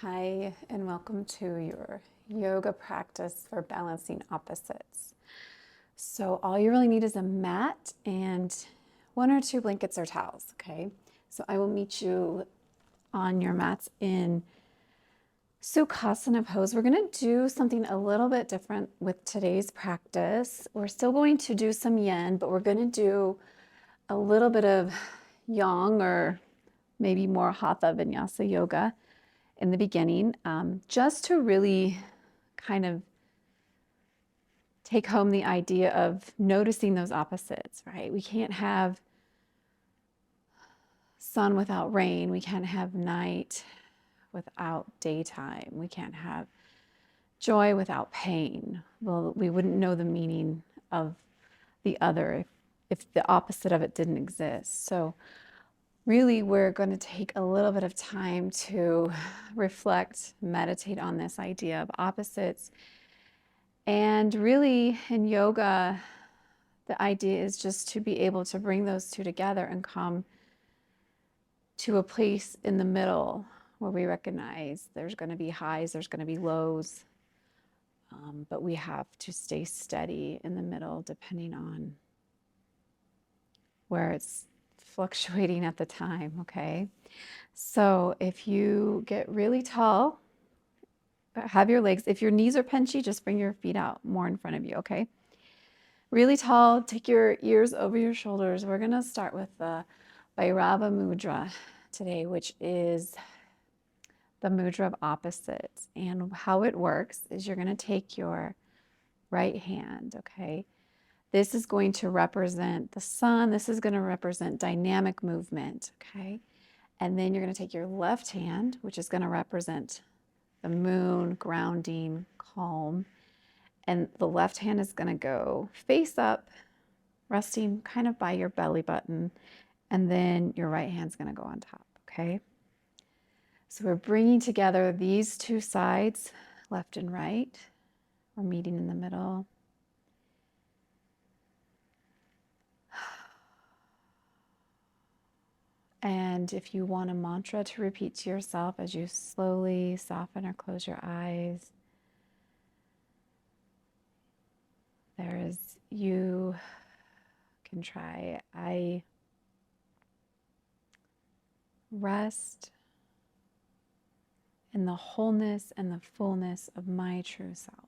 Hi, and welcome to your yoga practice for balancing opposites. So all you really need is a mat and one or two blankets or towels, okay? So I will meet you on your mats in Sukhasana pose. We're going to do something a little bit different with today's practice. We're still going to do some yin, but we're going to do a little bit of yang or maybe more Hatha Vinyasa yoga in the beginning, just to really kind of take home the idea of noticing those opposites, right? We can't have sun without rain. We can't have night without daytime. We can't have joy without pain. Well, we wouldn't know the meaning of the other if the opposite of it didn't exist. So really, we're going to take a little bit of time to reflect, meditate on this idea of opposites. And really, in yoga, the idea is just to be able to bring those two together and come to a place in the middle where we recognize there's going to be highs, there's going to be lows, but we have to stay steady in the middle depending on where it's fluctuating at the time, okay? So if you get really tall, have your legs, if your knees are pinchy, just bring your feet out more in front of you, okay? Really tall, take your ears over your shoulders. We're gonna start with the Bhairava Mudra today, which is the mudra of opposites. And how it works is you're gonna take your right hand, okay? This is going to represent the sun. This is gonna represent dynamic movement, okay? And then you're gonna take your left hand, which is gonna represent the moon, grounding, calm. And the left hand is gonna go face up, resting kind of by your belly button. And then your right hand's gonna go on top, okay? So we're bringing together these two sides, left and right. We're meeting in the middle. And if you want a mantra to repeat to yourself as you slowly soften or close your eyes, you can try, I rest in the wholeness and the fullness of my true self.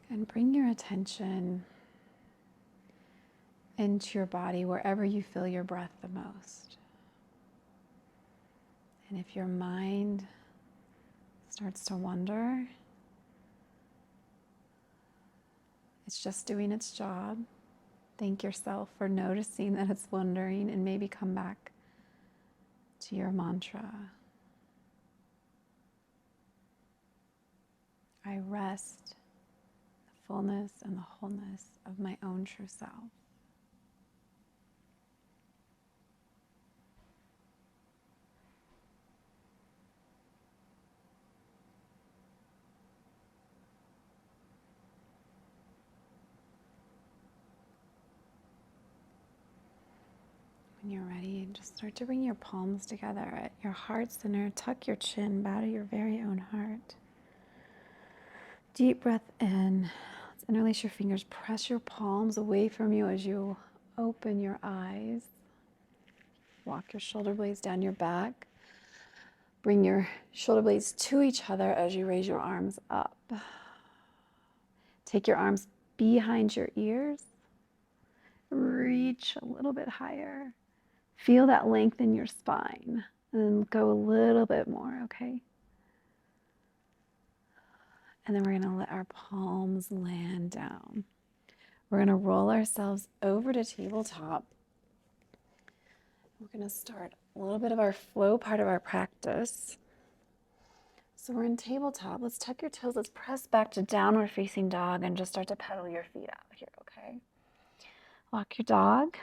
And bring your attention into your body wherever you feel your breath the most. And if your mind starts to wander, it's just doing its job. Thank yourself for noticing that it's wandering and maybe come back to your mantra. I rest the fullness and the wholeness of my own true self. When you're ready, just start to bring your palms together at your heart center. Tuck your chin, bow to your very own heart. Deep breath in. Let's interlace your fingers. Press your palms away from you as you open your eyes. Walk your shoulder blades down your back. Bring your shoulder blades to each other as you raise your arms up. Take your arms behind your ears. Reach a little bit higher. Feel that length in your spine. And go a little bit more, okay? And then we're going to let our palms land down. We're going to roll ourselves over to tabletop. We're going to start a little bit of our flow part of our practice. So we're in tabletop. Let's tuck your toes. Let's press back to downward facing dog and just start to pedal your feet out here, okay? Walk your dog.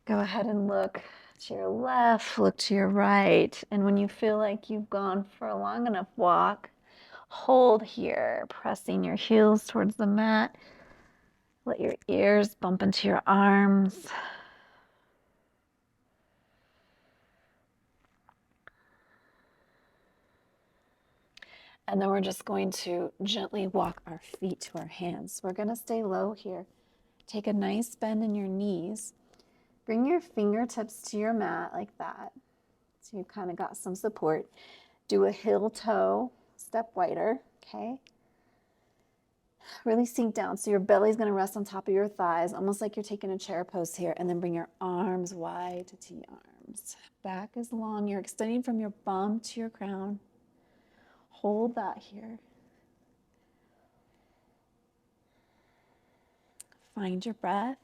Go ahead and look to your left, look to your right. And when you feel like you've gone for a long enough walk, hold here, pressing your heels towards the mat. Let your ears bump into your arms. And then we're just going to gently walk our feet to our hands. We're going to stay low here. Take a nice bend in your knees. Bring your fingertips to your mat like that. So you've kind of got some support. Do a heel toe, step wider, okay? Really sink down. So your belly's going to rest on top of your thighs, almost like you're taking a chair pose here. And then bring your arms wide to T arms. Back is long. You're extending from your bum to your crown. Hold that here. Find your breath.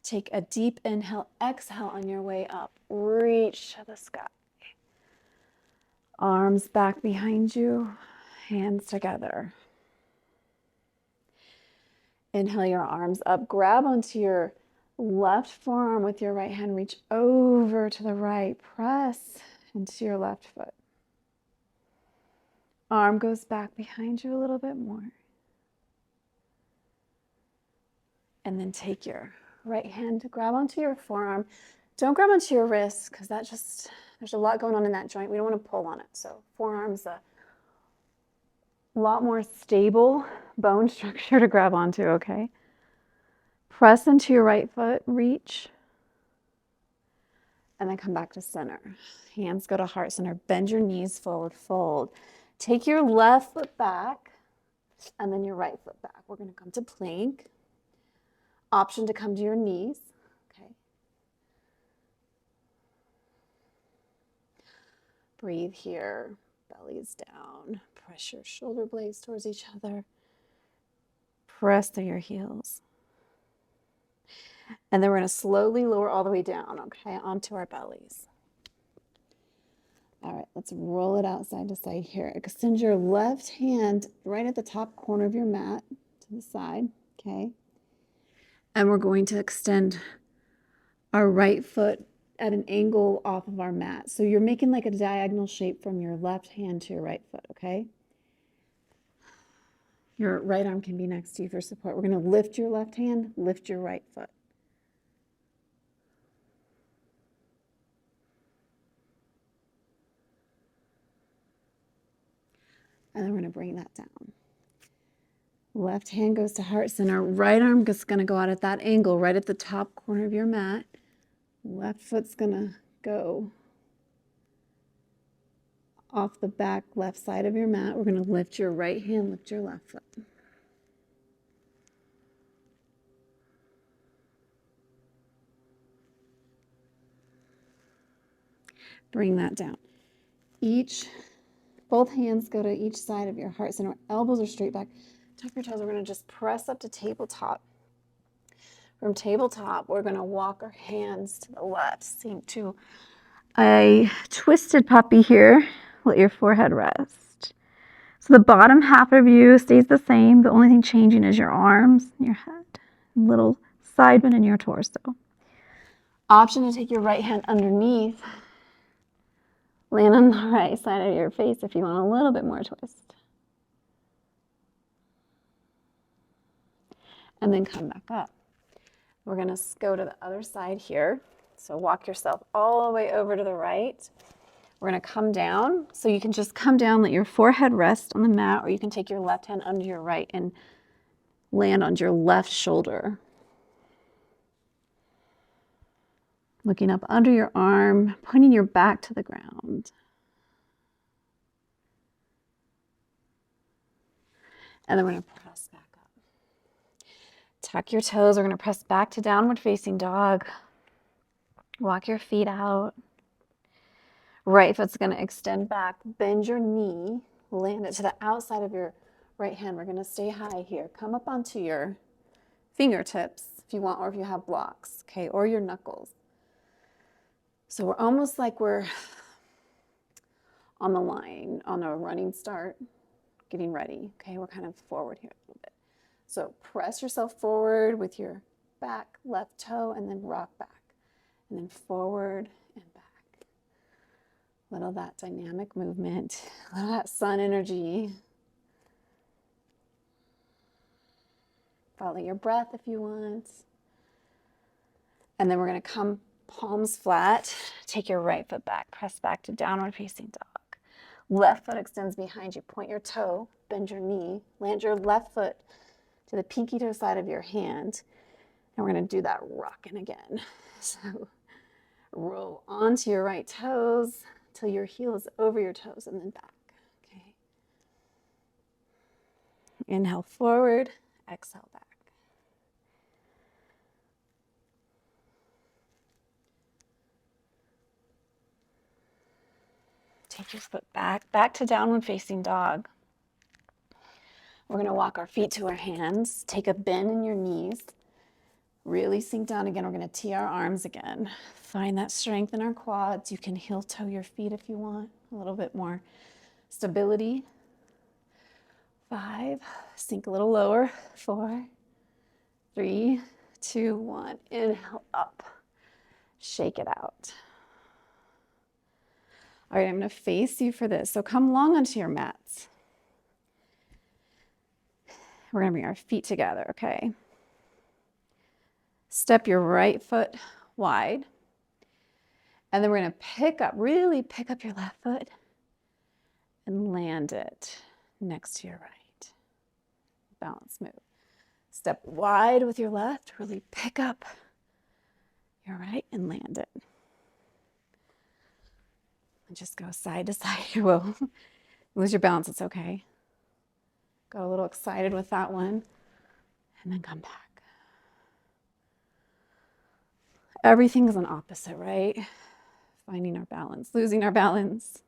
Take a deep inhale, exhale on your way up. Reach to the sky. Arms back behind you, hands together. Inhale your arms up. Grab onto your left forearm with your right hand. Reach over to the right. Press into your left foot. Arm goes back behind you a little bit more. And then take your right hand to grab onto your forearm. Don't grab onto your wrist because there's a lot going on in that joint. We don't want to pull on it. So forearm's a lot more stable bone structure to grab onto, okay? Press into your right foot, reach, and then come back to center. Hands go to heart center. Bend your knees forward, fold. Take your left foot back and then your right foot back. We're going to come to plank. Option to come to your knees, okay? Breathe here, belly's down. Press your shoulder blades towards each other. Press through your heels. And then we're going to slowly lower all the way down, okay, onto our bellies. All right, let's roll it out side to side here. Extend your left hand right at the top corner of your mat to the side, okay? And we're going to extend our right foot at an angle off of our mat. So you're making like a diagonal shape from your left hand to your right foot, okay? Your right arm can be next to you for support. We're going to lift your left hand, lift your right foot. And then we're going to bring that down. Left hand goes to heart center. Right arm is going to go out at that angle, right at the top corner of your mat. Left foot's going to go off the back left side of your mat. We're going to lift your right hand, lift your left foot. Bring that down. Both hands go to each side of your heart center. Elbows are straight back. Tuck your toes. We're going to just press up to tabletop. From tabletop, we're going to walk our hands to the left. Sink to a twisted puppy here. Let your forehead rest. So the bottom half of you stays the same. The only thing changing is your arms and your head. A little side bend in your torso. Option to take your right hand underneath. Land on the right side of your face if you want a little bit more twist. And then come back up. We're going to go to the other side here. So walk yourself all the way over to the right. We're going to come down. So you can just come down, let your forehead rest on the mat, or you can take your left hand under your right and land on your left shoulder. Looking up under your arm, pointing your back to the ground. And then we're going to press back up. Tuck your toes. We're going to press back to downward facing dog. Walk your feet out. Right foot's going to extend back. Bend your knee. Land it to the outside of your right hand. We're going to stay high here. Come up onto your fingertips if you want, or if you have blocks, okay, or your knuckles. So we're almost like we're on the line, on a running start, getting ready, okay? We're kind of forward here a little bit. So press yourself forward with your back left toe and then rock back. And then forward and back. Little of that dynamic movement, a little of that sun energy. Follow your breath if you want. And then we're going to come palms flat. Take your right foot back. Press back to downward facing dog. Left foot extends behind you. Point your toe. Bend your knee. Land your left foot to the pinky toe side of your hand. And we're going to do that rocking again. So roll onto your right toes till your heel is over your toes and then back. Okay. Inhale forward. Exhale back. Take your foot back to downward facing dog. We're going to walk our feet to our hands. Take a bend in your knees. Really sink down again. We're going to tee our arms again. Find that strength in our quads. You can heel toe your feet if you want. A little bit more stability. 5. Sink a little lower. 4, 3, 2, 1. Inhale up. Shake it out. All right, I'm going to face you for this. So come long onto your mats. We're going to bring our feet together, okay? Step your right foot wide. And then we're going to really pick up your left foot and land it next to your right. Balance move. Step wide with your left, really pick up your right and land it. And just go side to side. Whoa. Lose your balance, it's okay. Got a little excited with that one. And then come back. Everything is an opposite, right? Finding our balance, losing our balance.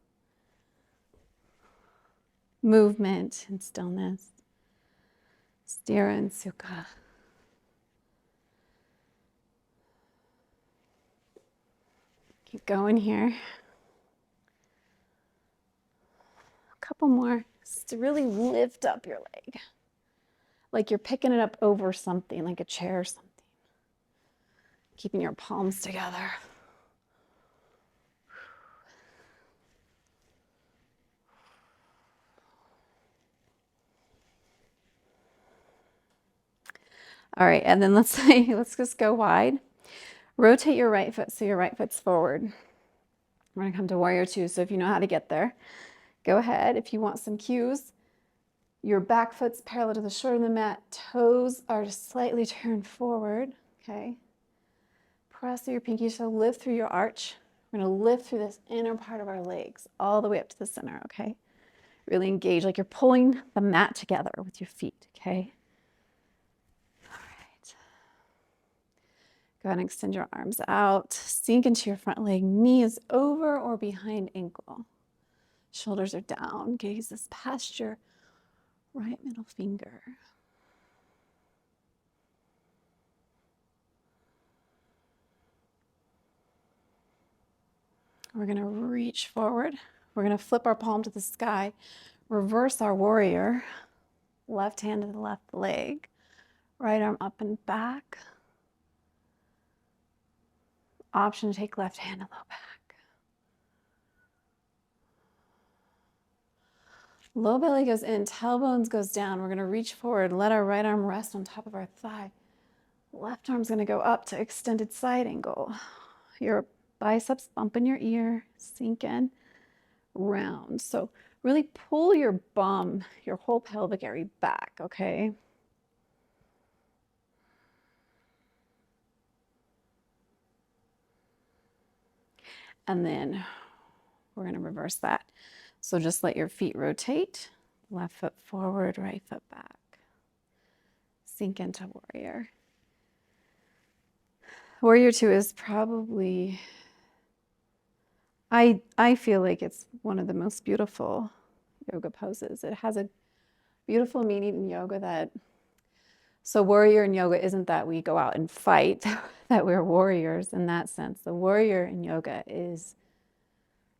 Movement and stillness. Sthira and Sukha. Keep going here. A couple more. Just to really lift up your leg. Like you're picking it up over something, like a chair or something. Keeping your palms together. All right, and then let's just go wide. Rotate your right foot so your right foot's forward. We're gonna come to warrior 2, so if you know how to get there, go ahead. If you want some cues, your back foot's parallel to the shoulder of the mat, toes are slightly turned forward, okay? Press through your pinky toe, lift through your arch. We're gonna lift through this inner part of our legs, all the way up to the center, okay? Really engage, like you're pulling the mat together with your feet, okay? Go ahead and extend your arms out. Sink into your front leg. Knee is over or behind ankle. Shoulders are down. Gaze is past your right middle finger. We're going to reach forward. We're going to flip our palm to the sky. Reverse our warrior. Left hand to the left leg. Right arm up and back. Option to take left hand a little back. Low belly goes in, tailbones goes down. We're going to reach forward, let our right arm rest on top of our thigh. Left arm's going to go up to extended side angle. Your biceps bump in your ear, sink in, round. So really pull your bum, your whole pelvic area back, okay? And then we're going to reverse that. So just let your feet rotate. Left foot forward, right foot back. Sink into warrior. Warrior two is probably, I feel like it's one of the most beautiful yoga poses. It has a beautiful meaning in yoga that, so warrior in yoga isn't that we go out and fight, that we're warriors in that sense. The warrior in yoga is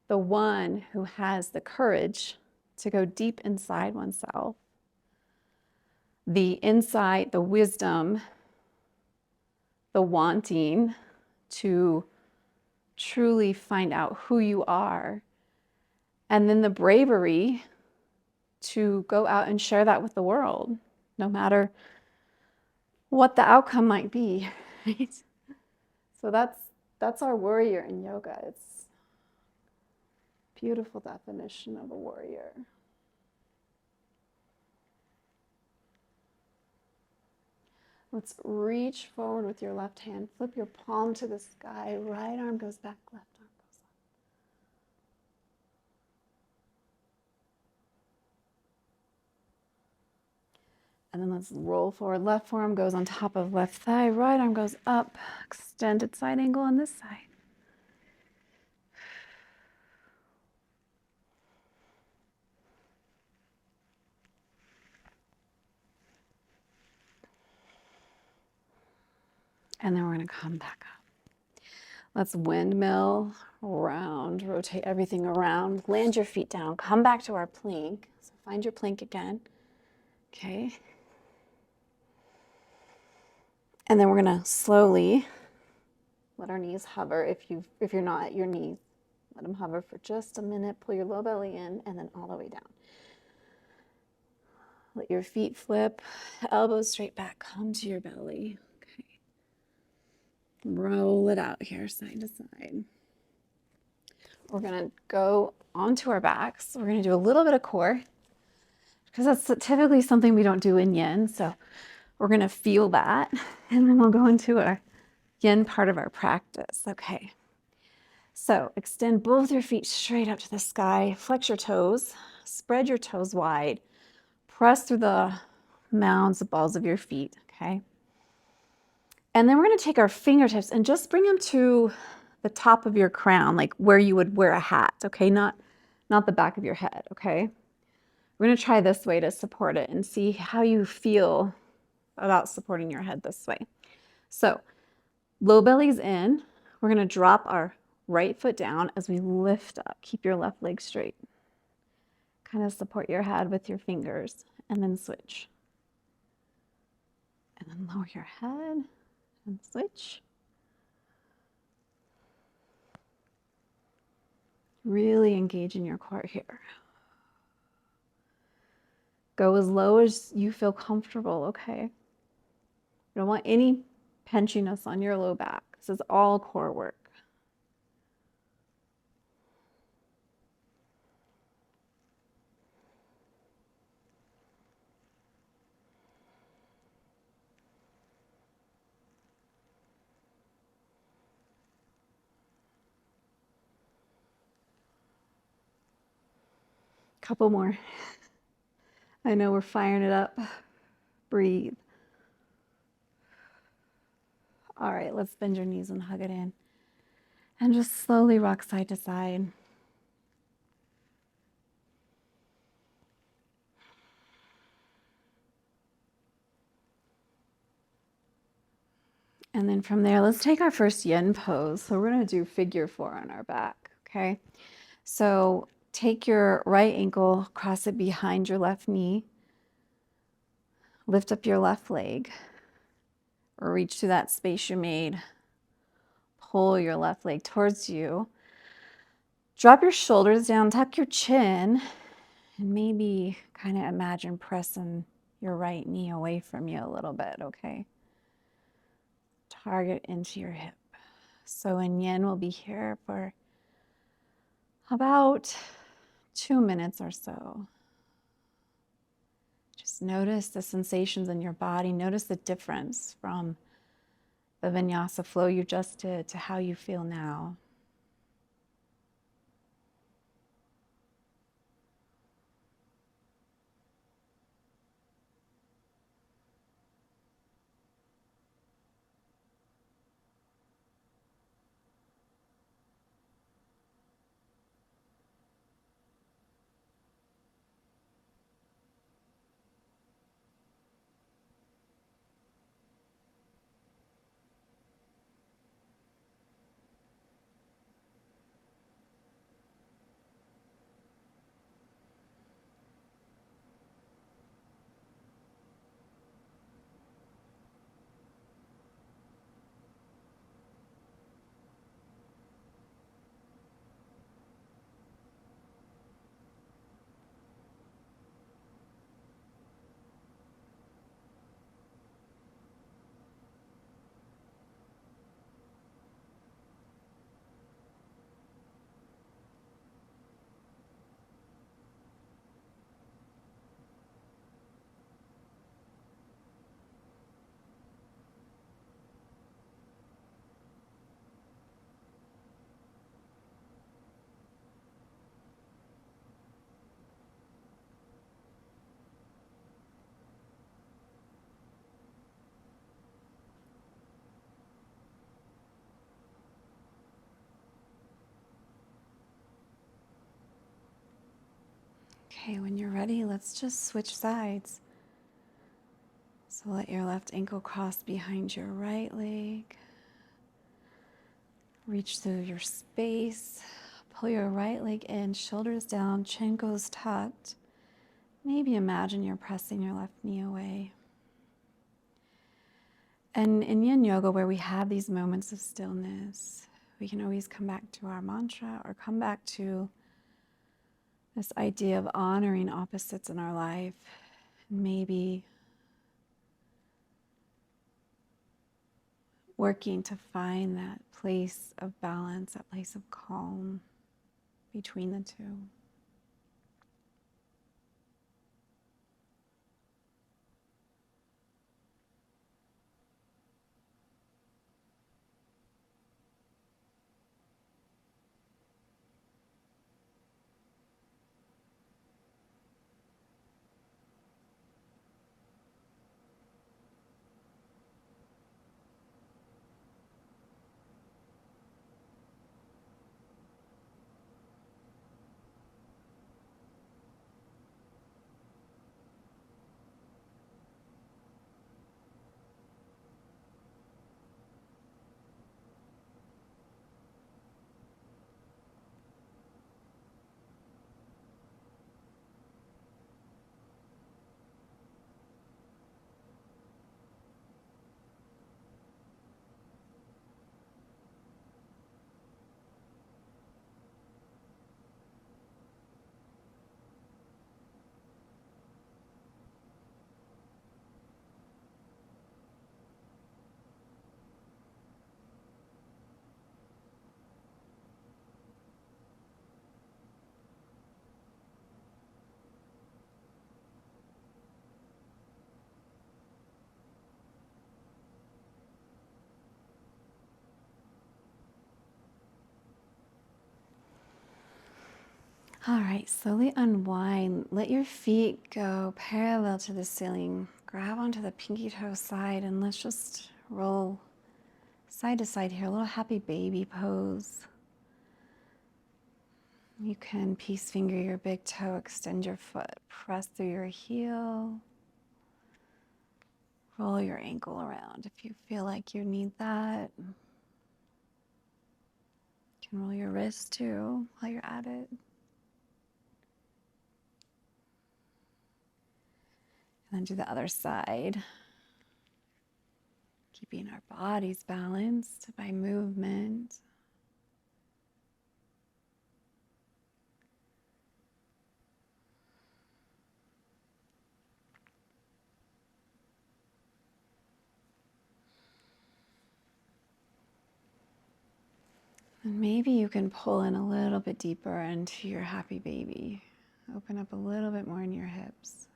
the one who has the courage to go deep inside oneself. The insight, the wisdom, the wanting to truly find out who you are, and then the bravery to go out and share that with the world, no matter what the outcome might be, right? So that's our warrior in yoga. It's a beautiful definition of a warrior. Let's reach forward with your left hand. Flip your palm to the sky. Right arm goes back, left arm goes up. And then let's roll forward. Left forearm goes on top of left thigh. Right arm goes up. Extended side angle on this side. And then we're going to come back up. Let's windmill around, rotate everything around, land your feet down, come back to our plank. So find your plank again. Okay. And then we're going to slowly let our knees hover. If you're not at your knees, let them hover for just a minute. Pull your low belly in and then all the way down. Let your feet flip, elbows straight back, come to your belly. Okay. Roll it out here, side to side. We're going to go onto our backs. We're going to do a little bit of core because that's typically something we don't do in yin. So we're going to feel that, and then we'll go into our yin part of our practice. Okay. So extend both your feet straight up to the sky. Flex your toes. Spread your toes wide. Press through the mounds, the balls of your feet. Okay. And then we're going to take our fingertips and just bring them to the top of your crown, like where you would wear a hat, okay? Not the back of your head, okay? We're going to try this way to support it and see how you feel about supporting your head this way. So low belly's in. We're going to drop our right foot down as we lift up. Keep your left leg straight. Kind of support your head with your fingers and then switch. And then lower your head and switch. Really engage in your core here. Go as low as you feel comfortable, okay? You don't want any pinchiness on your low back. This is all core work. Couple more. I know we're firing it up. Breathe. All right, let's bend your knees and hug it in. And just slowly rock side to side. And then from there, let's take our first yin pose. So we're going to do figure 4 on our back, okay? So take your right ankle, cross it behind your left knee. Lift up your left leg. Or reach to that space you made. Pull your left leg towards you. Drop your shoulders down, tuck your chin, and maybe kind of imagine pressing your right knee away from you a little bit, okay? Target into your hip. So in yin, we'll be here for about 2 minutes or so. Just notice the sensations in your body. Notice the difference from the vinyasa flow you just did to how you feel now. Okay, when you're ready, let's just switch sides. So let your left ankle cross behind your right leg. Reach through your space. Pull your right leg in, shoulders down, chin goes tucked. Maybe imagine you're pressing your left knee away. And in Yin Yoga, where we have these moments of stillness, we can always come back to our mantra or come back to this idea of honoring opposites in our life. Maybe working to find that place of balance, that place of calm between the two. All right, slowly unwind. Let your feet go parallel to the ceiling. Grab onto the pinky toe side and let's just roll side to side here. A little happy baby pose. You can peace finger your big toe, extend your foot, press through your heel. Roll your ankle around if you feel like you need that. You can roll your wrist too while you're at it. And then do the other side. Keeping our bodies balanced by movement. And maybe you can pull in a little bit deeper into your happy baby. Open up a little bit more in your hips.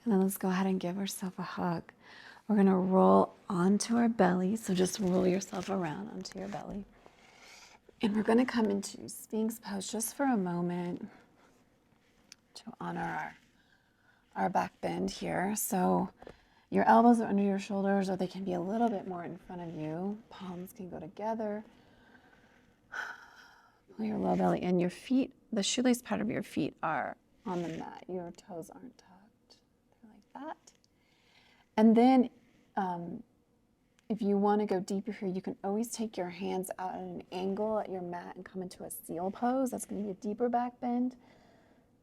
And then let's go ahead and give ourselves a hug. We're going to roll onto our belly. So just roll yourself around onto your belly. And we're going to come into Sphinx pose just for a moment to honor our back bend here. So your elbows are under your shoulders, or they can be a little bit more in front of you. Palms can go together. Pull your low belly in. Your feet, the shoelace part of your feet are on the mat. Your toes aren't tucked. They're like that. And then if you want to go deeper here, you can always take your hands out at an angle at your mat and come into a seal pose. That's going to be a deeper back bend.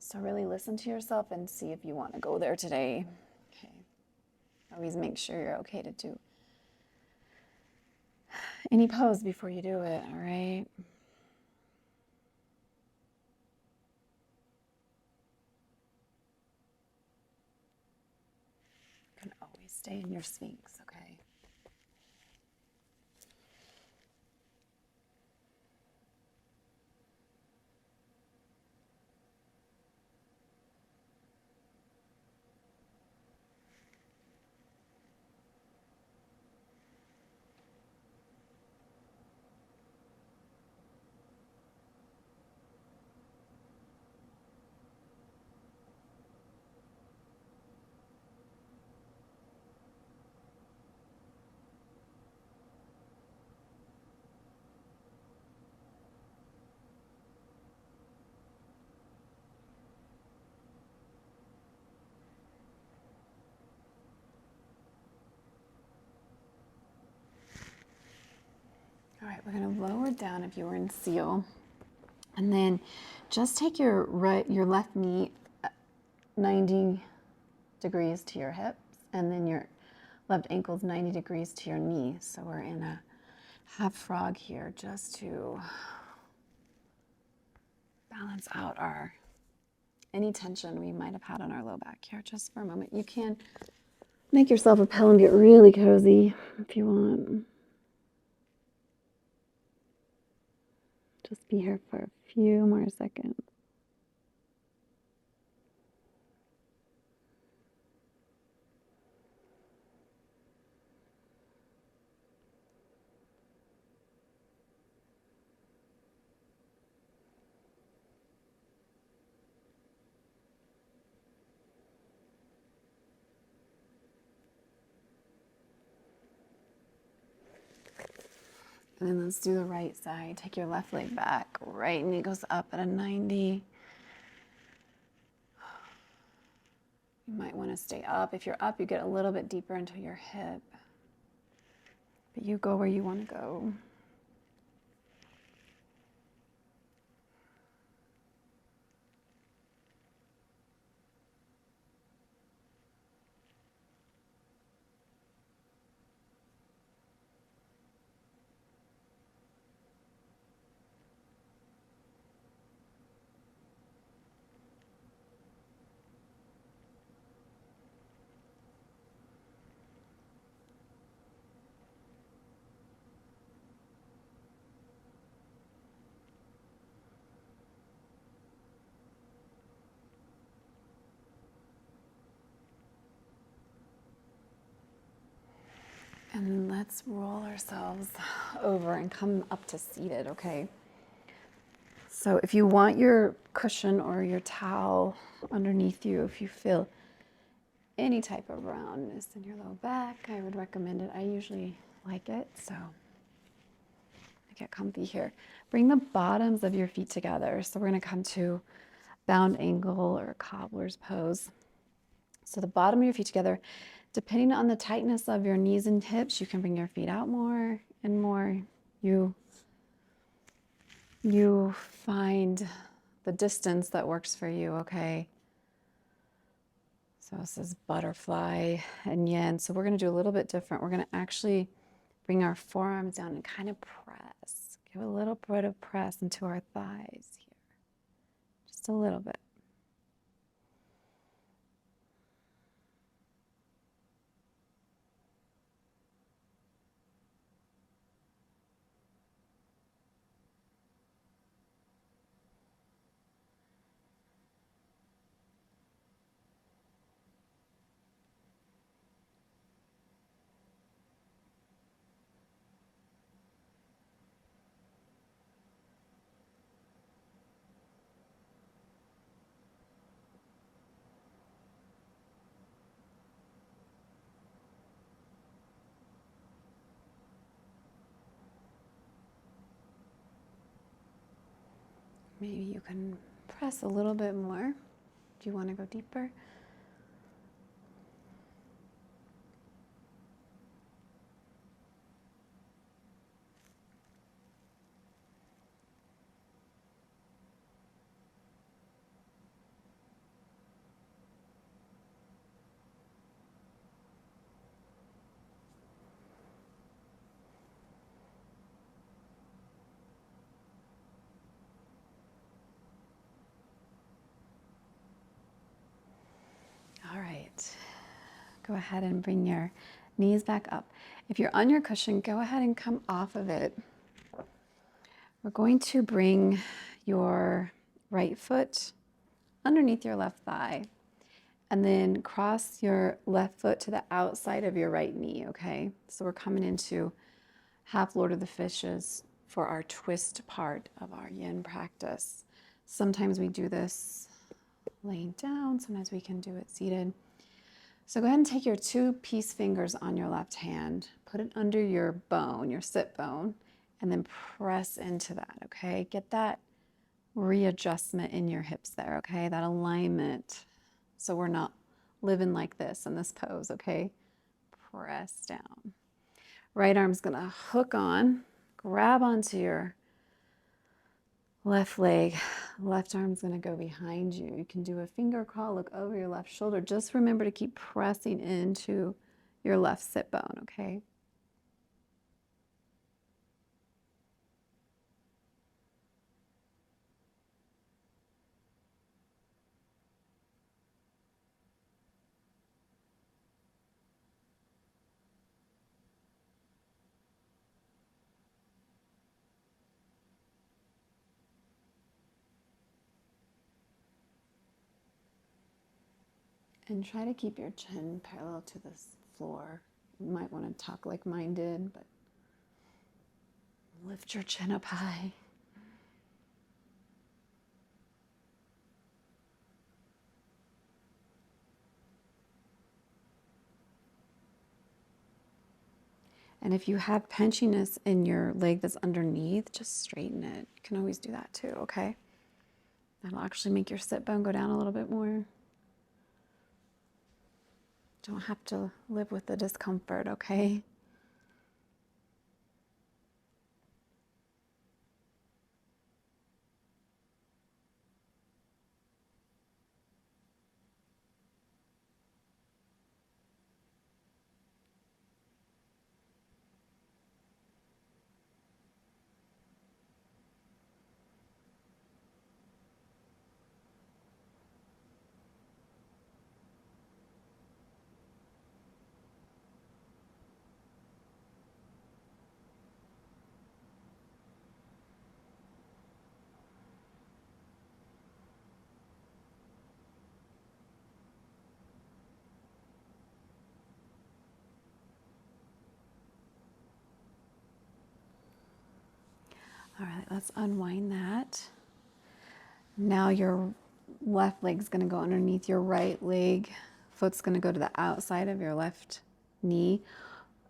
So really listen to yourself and see if you want to go there today. Okay. Always make sure you're okay to do any pose before you do it, all right? You can always stay in your Sphinx, okay? we're going to lower down if you were in seal. And then just take your left knee 90 degrees to your hips, and then your left ankle's 90 degrees to your knee. So we're in a half frog here just to balance out any tension we might have had on our low back here just for a moment. You can make yourself a pillow and get really cozy if you want. Just be here for a few more seconds. And then let's do the right side. Take your left leg back. Right knee goes up at a 90. You might want to stay up. If you're up, you get a little bit deeper into your hip. But you go where you want to go. And let's roll ourselves over and come up to seated, okay? So if you want your cushion or your towel underneath you, if you feel any type of roundness in your low back, I would recommend it. I usually like it, so I get comfy here. Bring the bottoms of your feet together. So we're going to come to bound angle or cobbler's pose. So the bottom of your feet together. Depending on the tightness of your knees and hips, you can bring your feet out more and more. You find the distance that works for you, okay? So this is butterfly and yin. So we're going to do a little bit different. We're going to actually bring our forearms down and kind of press. Give a little bit of press into our thighs here. Just a little bit. Maybe you can press a little bit more. Do you want to go deeper? All right, go ahead and bring your knees back up. If you're on your cushion, go ahead and come off of it. We're going to bring your right foot underneath your left thigh and then cross your left foot to the outside of your right knee, okay? So we're coming into half Lord of the Fishes for our twist part of our yin practice. Sometimes we do this laying down, sometimes we can do it seated. So go ahead and take your two peace fingers on your left hand, put it under your bone, your sit bone, and then press into that, okay? Get that readjustment in your hips there, okay? That alignment, so we're not living like this in this pose, okay? Press down. Right arm's gonna hook on, grab onto your left leg. Left arm's going to go behind you. You can do a finger crawl, look over your left shoulder. Just remember to keep pressing into your left sit bone, okay? And try to keep your chin parallel to the floor. You might want to tuck like mine did, but lift your chin up high. And if you have pinchiness in your leg that's underneath, just straighten it. You can always do that too, okay? That'll actually make your sit bone go down a little bit more. Don't have to live with the discomfort, okay? All right, let's unwind that. Now your left leg's going to go underneath your right leg. Foot's going to go to the outside of your left knee.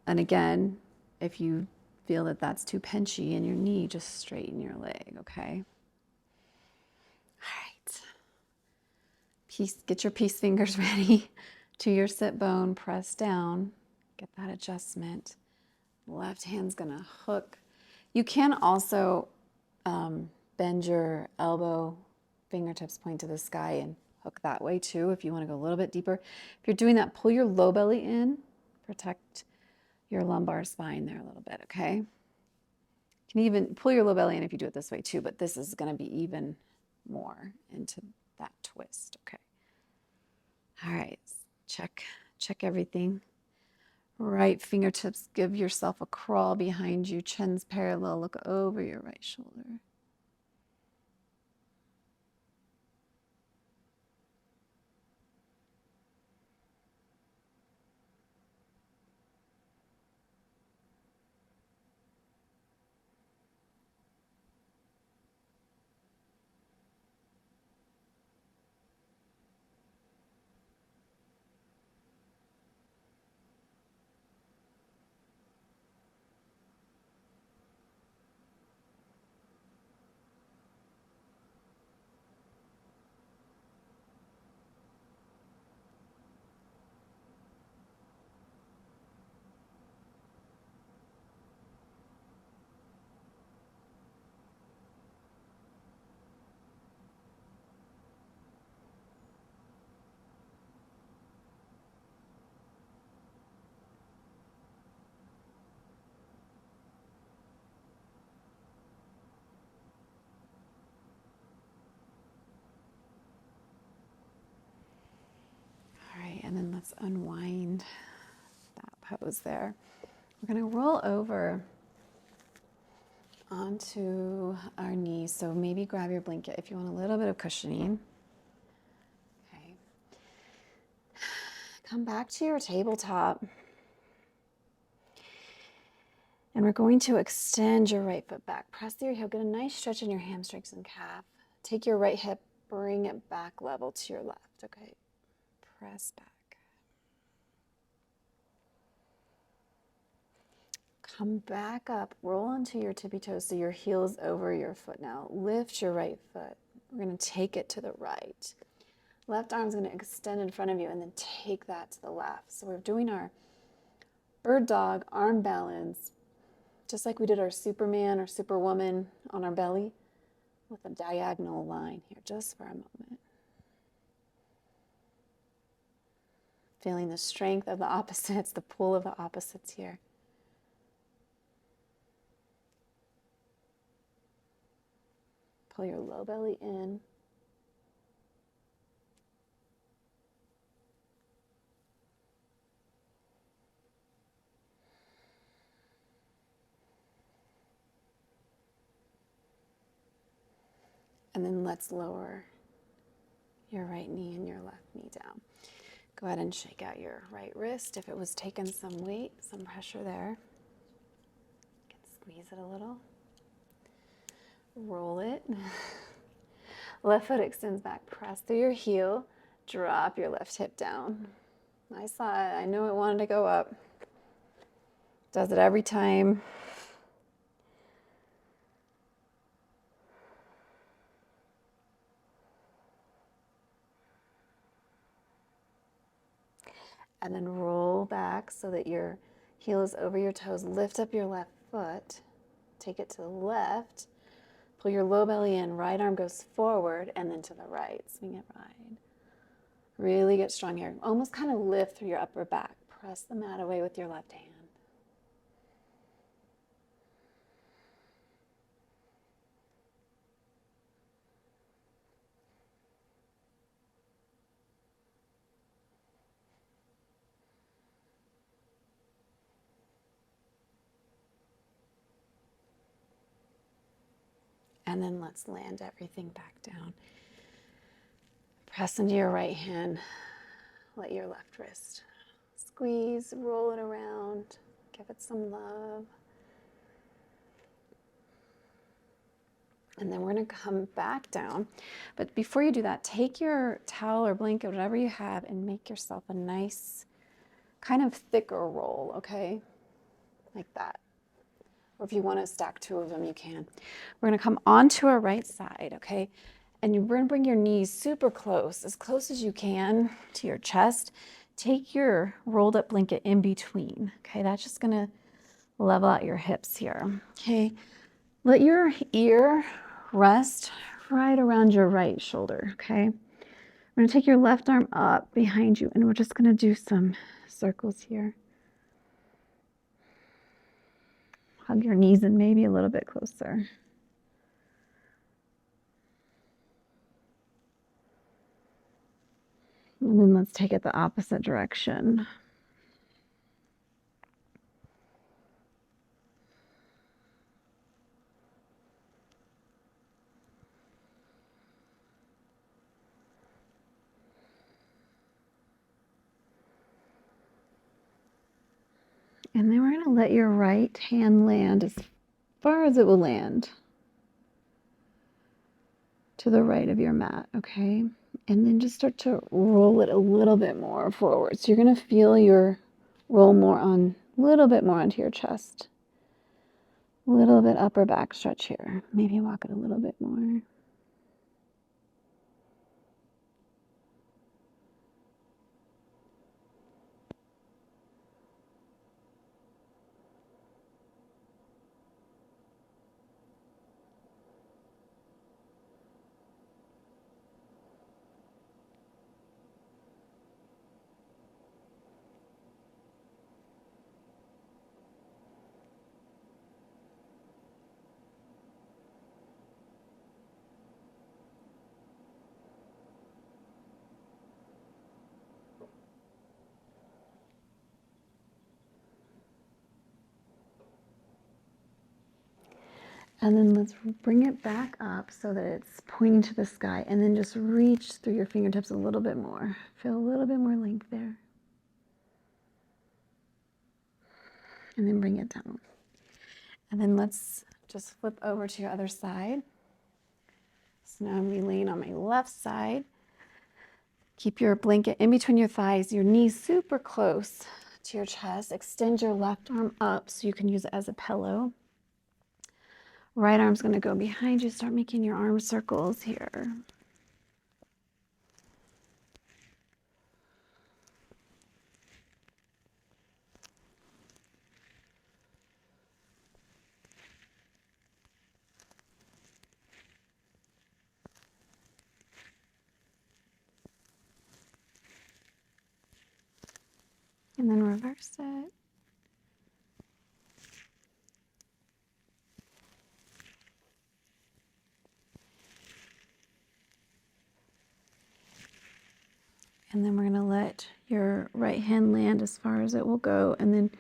And again, if you feel that that's too pinchy in your knee, just straighten your leg, okay? All right. Get your peace fingers ready to your sit bone. Press down. Get that adjustment. Left hand's going to hook. You can also bend your elbow, fingertips point to the sky and hook that way too if you want to go a little bit deeper. If you're doing that, pull your low belly in. Protect your lumbar spine there a little bit, okay? You can even pull your low belly in if you do it this way too, but this is going to be even more into that twist, okay? All right, check everything. Right fingertips, give yourself a crawl behind you, chin's parallel, look over your right shoulder. And then let's unwind that pose there. We're going to roll over onto our knees. So maybe grab your blanket if you want a little bit of cushioning. Okay. Come back to your tabletop. And we're going to extend your right foot back. Press through your heel. Get a nice stretch in your hamstrings and calf. Take your right hip, bring it back level to your left. Okay. Press back. Come back up, roll into your tippy toes so your heel is over your foot now. Lift your right foot. We're going to take it to the right. Left arm's going to extend in front of you and then take that to the left. So we're doing our bird dog arm balance. just like we did our Superman or Superwoman on our belly, with a diagonal line here, just for a moment. Feeling the strength of the opposites, the pull of the opposites here. Pull your low belly in. And then let's lower your right knee and your left knee down. Go ahead and shake out your right wrist. If it was taking some weight, some pressure there, you can squeeze it a little. Roll it. Left foot extends back. Press through your heel. Drop your left hip down. I saw it. I knew it wanted to go up. Does it every time. And then roll back so that your heel is over your toes. Lift up your left foot. Take it to the left. Pull your low belly in. Right arm goes forward and then to the right. Swing it right. Really get strong here. Almost kind of lift through your upper back. Press the mat away with your left hand. And then let's land everything back down. Press into your right hand. Let your left wrist squeeze, roll it around, give it some love. And then we're going to come back down. But before you do that, take your towel or blanket, whatever you have, and make yourself a nice kind of thicker roll, okay? Like that. Or if you want to stack two of them, you can. We're going to come onto our right side, okay? And you're going to bring your knees super close as you can to your chest. Take your rolled up blanket in between, okay? That's just going to level out your hips here, okay? Let your ear rest right around your right shoulder, okay? We're going to take your left arm up behind you, and we're just going to do some circles here. Hug your knees in maybe a little bit closer. And then let's take it the opposite direction. And then we're going to let your right hand land as far as it will land to the right of your mat, okay? And then just start to roll it a little bit more forward. So you're going to feel your roll more on, a little bit more onto your chest. A little bit upper back stretch here. Maybe walk it a little bit more. And then let's bring it back up so that it's pointing to the sky, and then just reach through your fingertips a little bit more. Feel a little bit more length there. And then bring it down. And then let's just flip over to your other side. So now I'm laying on my left side. Keep your blanket in between your thighs, your knees super close to your chest. Extend your left arm up so you can use it as a pillow. Right arm's going to go behind you. Start making your arm circles here. and then reverse it. And then we're going to let your right hand land as far as it will go, and then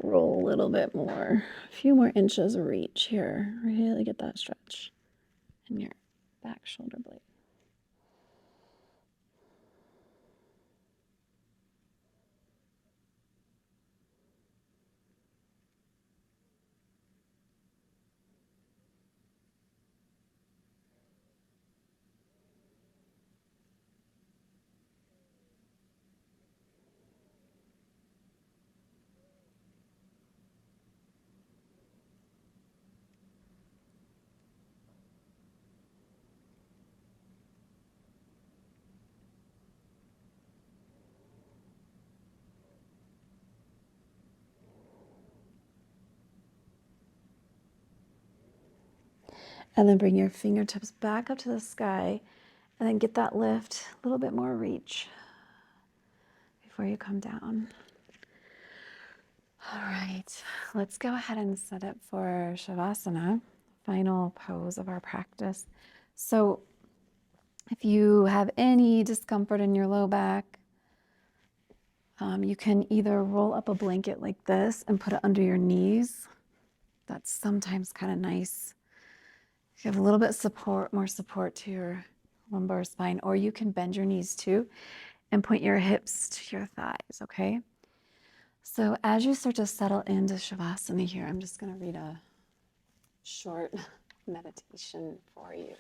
roll a little bit more, a few more inches of reach here. Really get that stretch in your back shoulder blade. And then bring your fingertips back up to the sky, and then get that lift, a little bit more reach before you come down. All right, let's go ahead and set up for Shavasana, final pose of our practice. So if you have any discomfort in your low back, you can either roll up a blanket like this and put it under your knees. That's sometimes kind of nice. You have a little bit more support to your lumbar spine, or you can bend your knees too and point your hips to your thighs, okay? So as you start to settle into Shavasana here, I'm just going to read a short meditation for you.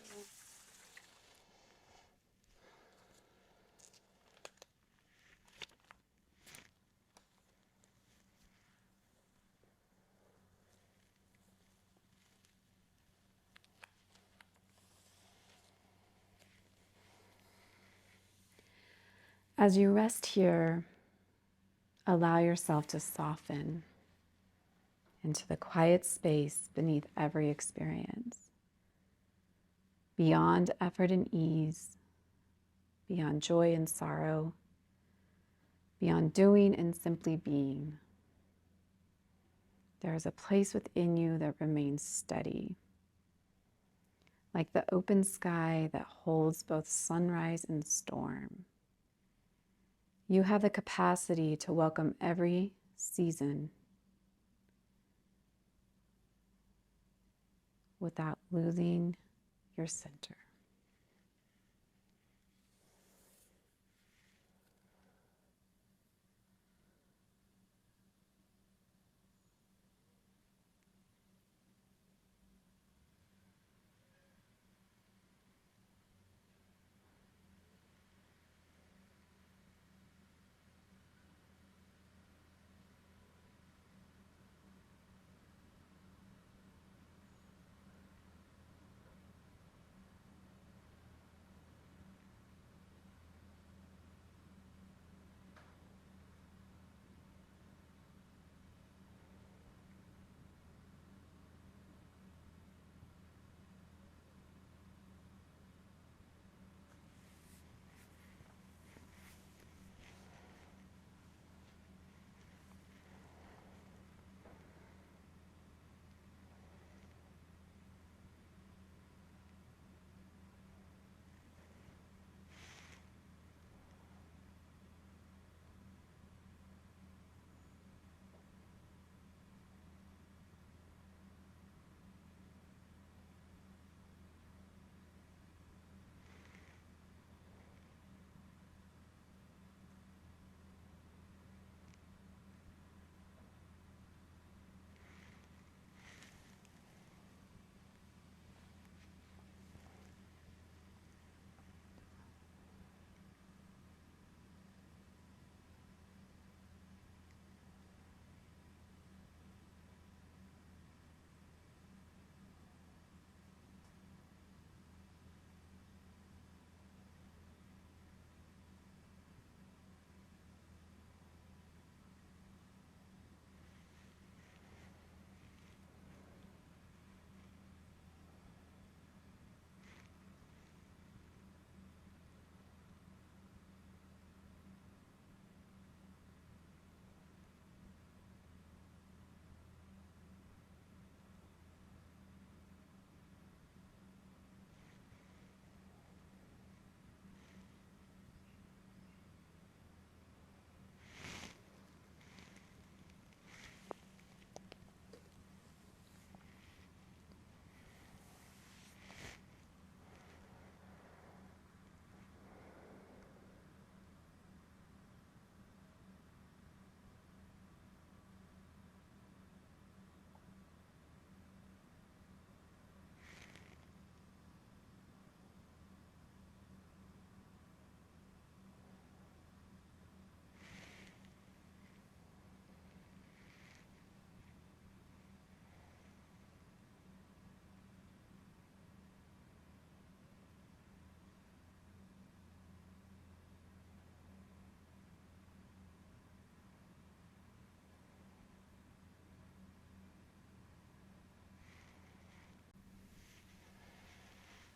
As you rest here, allow yourself to soften into the quiet space beneath every experience, beyond effort and ease, beyond joy and sorrow, beyond doing and simply being. There is a place within you that remains steady, like the open sky that holds both sunrise and storm. You have the capacity to welcome every season without losing your center.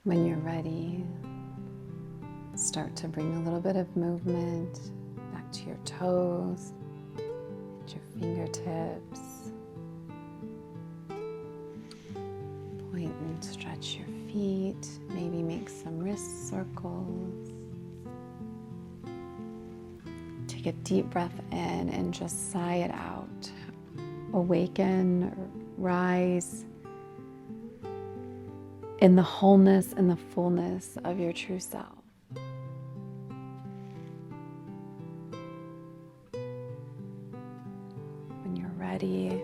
When you're ready, start to bring a little bit of movement back to your toes, to your fingertips. Point and stretch your feet. Maybe make some wrist circles. Take a deep breath in and just sigh it out. Awaken or rise in the wholeness and the fullness of your true self. When you're ready,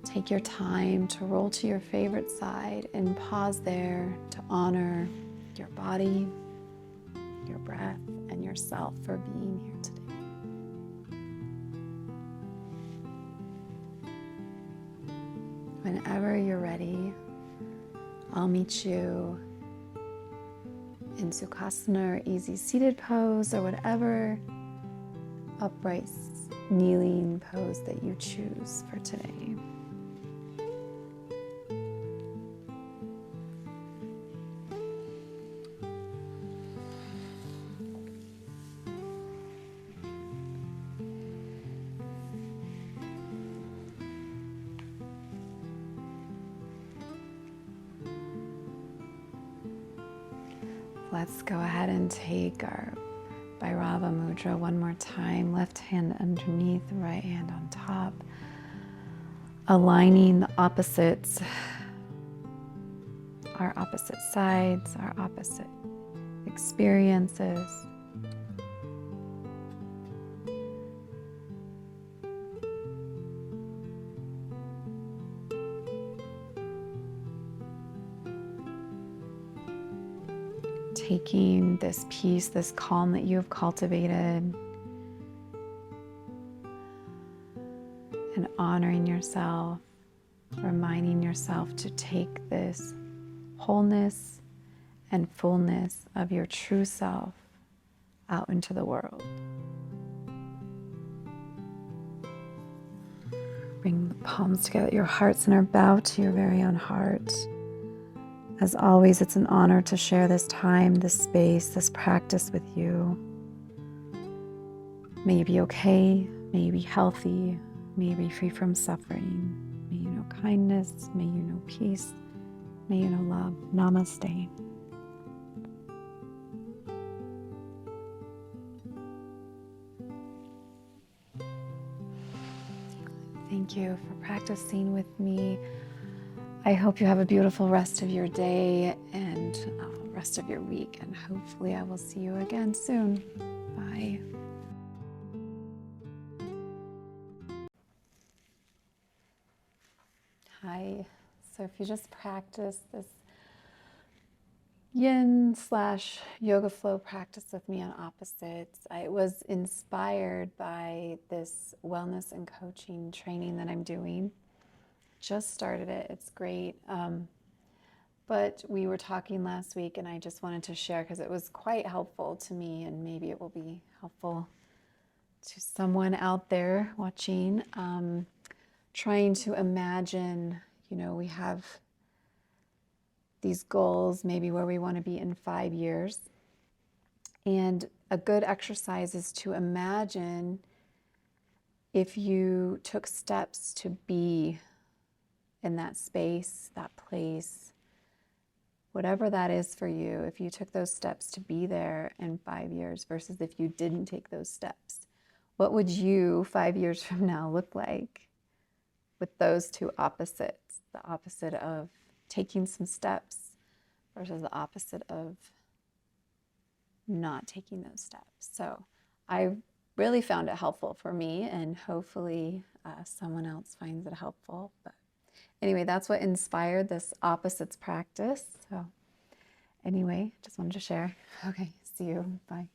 take your time to roll to your favorite side and pause there to honor your body, your breath, and yourself for being here today. Whenever you're ready, I'll meet you in Sukhasana or easy seated pose or whatever upright kneeling pose that you choose for today. Let's go ahead and take our Bhairava Mudra one more time. Left hand underneath, right hand on top. Aligning the opposites, our opposite sides, our opposite experiences. Taking this peace, this calm that you have cultivated, and honoring yourself, reminding yourself to take this wholeness and fullness of your true self out into the world. Bring the palms together, your heart center, bow to your very own heart. As always, it's an honor to share this time, this space, this practice with you. May you be okay, may you be healthy, may you be free from suffering. May you know kindness, may you know peace, may you know love. Namaste. Thank you for practicing with me. I hope you have a beautiful rest of your day and rest of your week, and hopefully I will see you again soon. Bye. Hi. So if you just practice this Yin/Yoga flow practice with me on opposites, I was inspired by this wellness and coaching training that I'm doing. Just started it. It's great. But we were talking last week and I just wanted to share because it was quite helpful to me, and maybe it will be helpful to someone out there watching. Trying to imagine, we have these goals, maybe where we want to be in 5 years. And a good exercise is to imagine if you took steps to be in that space, that place, whatever that is for you, if you took those steps to be there in 5 years versus if you didn't take those steps, what would you 5 years from now look like with those two opposites? The opposite of taking some steps versus the opposite of not taking those steps. So I really found it helpful for me, and hopefully someone else finds it helpful. But anyway, that's what inspired this opposites practice. So anyway, just wanted to share. Okay, see you. Bye.